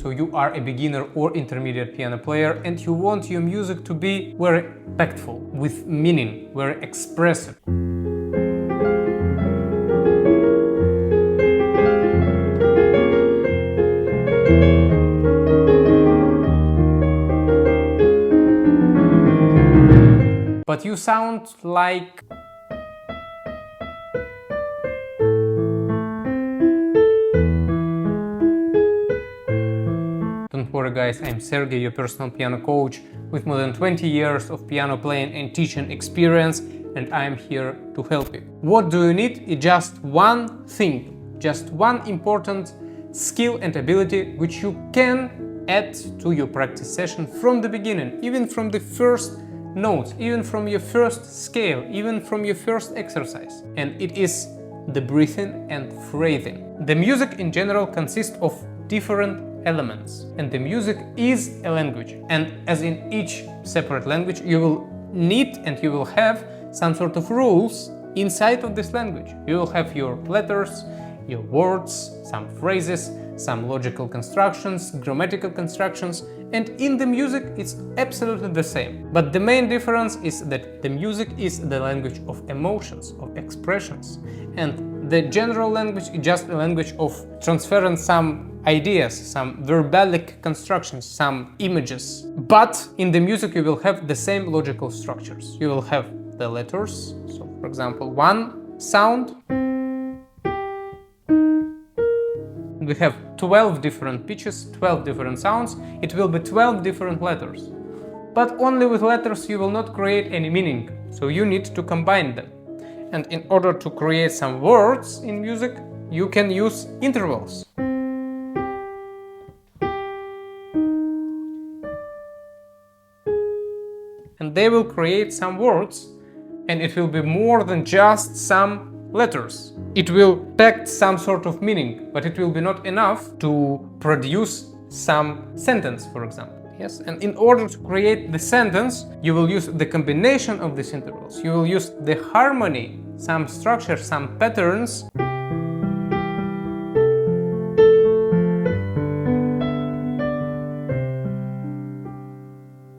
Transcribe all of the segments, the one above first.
So you are a beginner or intermediate piano player and you want your music to be very tactful, with meaning, very expressive. But you sound like... Don't worry guys, I'm Sergey, your personal piano coach with more than 20 years of piano playing and teaching experience, and I'm here to help you. What do you need? It's just one thing, just one important skill and ability which you can add to your practice session from the beginning, even from the first notes, even from your first scale, even from your first exercise. And it is the breathing and phrasing. The music in general consists of different elements, and the music is a language. And as in each separate language, you will need and you will have some sort of rules inside of this language. You will have your letters, your words, some phrases, some logical constructions, grammatical constructions, and in the music it's absolutely the same. But the main difference is that the music is the language of emotions, of expressions, and the general language is just a language of transferring some ideas, some verbalic constructions, some images. But in the music you will have the same logical structures. You will have the letters, so for example, one sound. We have 12 different pitches, 12 different sounds, it will be 12 different letters. But only with letters you will not create any meaning, so you need to combine them. And in order to create some words in music, you can use intervals. And they will create some words, and it will be more than just some letters. It will pack some sort of meaning, but it will be not enough to produce some sentence, for example. Yes, and in order to create the sentence, you will use the combination of these intervals. You will use the harmony, some structure, some patterns.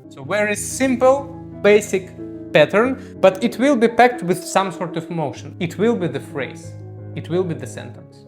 So very simple, basic pattern, but it will be packed with some sort of emotion. It will be the phrase, it will be the sentence.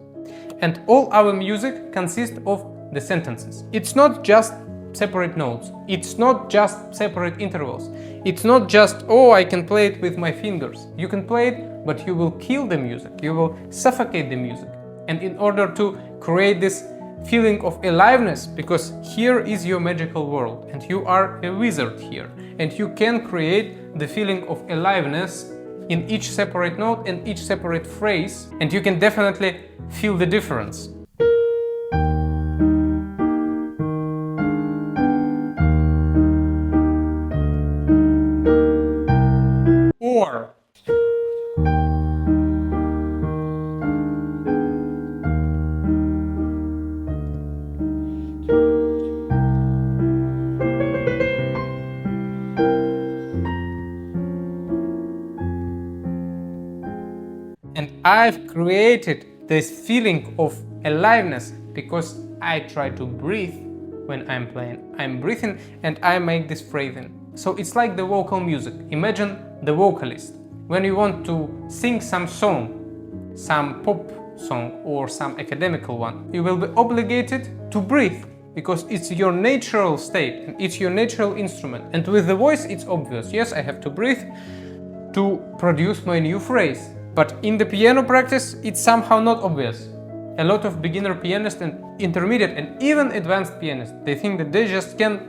And all our music consists of the sentences. It's not just separate notes, it's not just separate intervals, it's not just, oh, I can play it with my fingers. You can play it, but you will kill the music, you will suffocate the music. And in order to create this feeling of aliveness, because here is your magical world and you are a wizard here, and you can create the feeling of aliveness in each separate note and each separate phrase, and you can definitely feel the difference. Or and I've created this feeling of aliveness because I try to breathe when I'm playing. I'm breathing and I make this phrasing. So it's like the vocal music. Imagine the vocalist. When you want to sing some song, some pop song or some academical one, you will be obligated to breathe because it's your natural state and it's your natural instrument. And with the voice it's obvious. Yes, I have to breathe to produce my new phrase. But in the piano practice, it's somehow not obvious. A lot of beginner pianists and intermediate and even advanced pianists, they think that they just can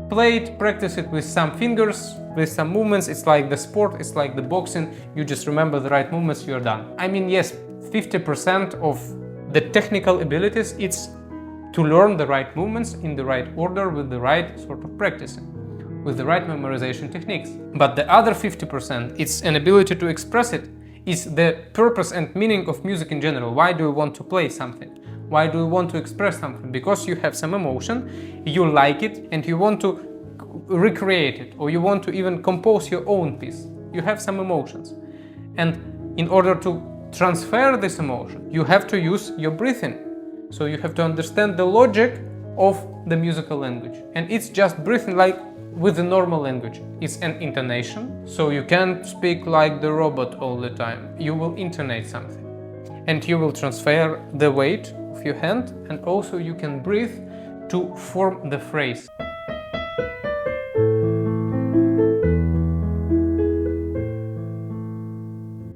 play it, practice it with some fingers, with some movements. It's like the sport, it's like the boxing. You just remember the right movements, you're done. I mean, yes, 50% of the technical abilities, it's to learn the right movements in the right order with the right sort of practicing, with the right memorization techniques. But the other 50%, it's an ability to express it. Is the purpose and meaning of music in general. Why do you want to play something? Why do you want to express something? Because you have some emotion, you like it, and you want to recreate it, or you want to even compose your own piece. You have some emotions. And in order to transfer this emotion, you have to use your breathing. So you have to understand the logic of the musical language. And it's just breathing like with the normal language. It's an intonation, so you can't speak like the robot all the time. You will intonate something. And you will transfer the weight of your hand, and also you can breathe to form the phrase.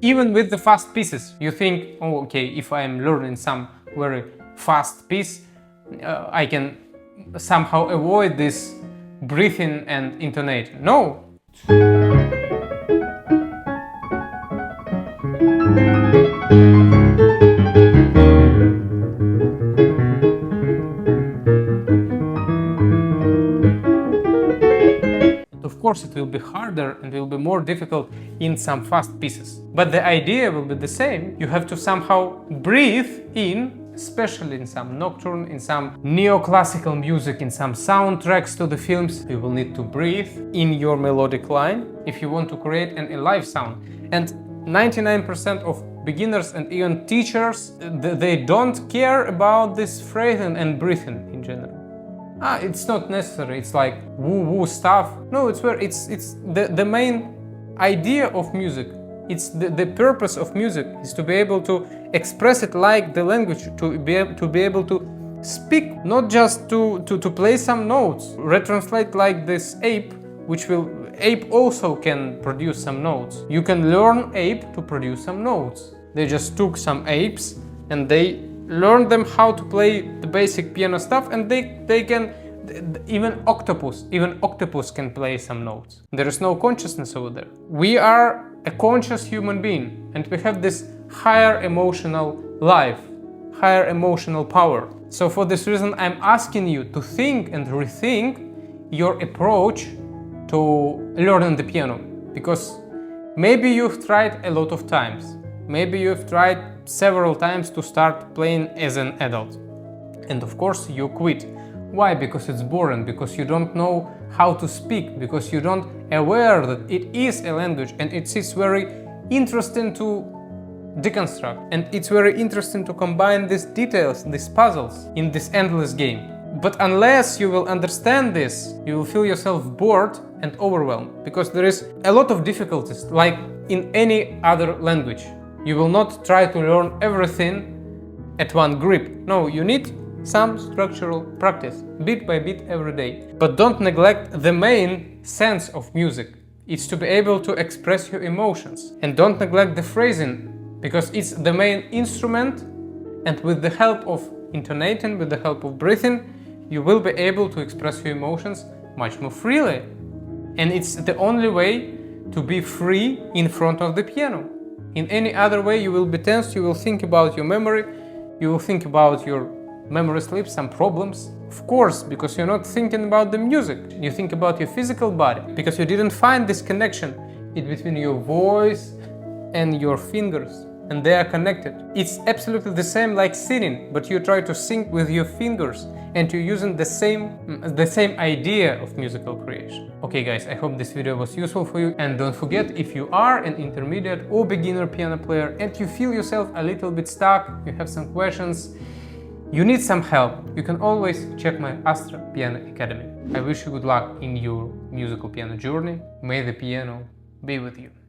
Even with the fast pieces, you think, oh, okay, if I am learning some very fast piece, I can somehow avoid this breathing and intonating. No! Of course, it will be harder and will be more difficult in some fast pieces. But the idea will be the same. You have to somehow breathe in, especially in some nocturne, in some neoclassical music, in some soundtracks to the films. You will need to breathe in your melodic line if you want to create an alive sound. And 99% of beginners and even teachers, they don't care about this phrasing and breathing in general. It's not necessary, it's like woo-woo stuff. No, it's the main idea of music. It's the purpose of music is to be able to express it like the language, to be able to speak, not just to play some notes. Retranslate like this ape, ape also can produce some notes. You can learn ape to produce some notes. They just took some apes and they learn them how to play the basic piano stuff, and they can, even octopus can play some notes. There is no consciousness over there. We are a conscious human being, and we have this higher emotional life, higher emotional power. So for this reason, I'm asking you to think and rethink your approach to learning the piano, because maybe you've tried a lot of times. Maybe you've tried several times to start playing as an adult. And of course you quit. Why? Because it's boring, because you don't know how to speak, because you don't aware that it is a language, and it's very interesting to deconstruct. And it's very interesting to combine these details, these puzzles in this endless game. But unless you will understand this, you will feel yourself bored and overwhelmed, because there is a lot of difficulties, like in any other language. You will not try to learn everything at one grip. No, you need some structural practice, bit by bit every day. But don't neglect the main sense of music. It's to be able to express your emotions. And don't neglect the phrasing, because it's the main instrument, and with the help of intonating, with the help of breathing, you will be able to express your emotions much more freely. And it's the only way to be free in front of the piano. In any other way, you will be tense, you will think about your memory, you will think about your memory slips, some problems. Of course, because you're not thinking about the music, you think about your physical body, because you didn't find this connection between your voice and your fingers, and they are connected. It's absolutely the same like singing, but you try to sing with your fingers, and you're using the same idea of musical creation. Okay guys, I hope this video was useful for you, and don't forget, if you are an intermediate or beginner piano player and you feel yourself a little bit stuck, you have some questions, you need some help, you can always check my Astra Piano Academy. I wish you good luck in your musical piano journey. May the piano be with you.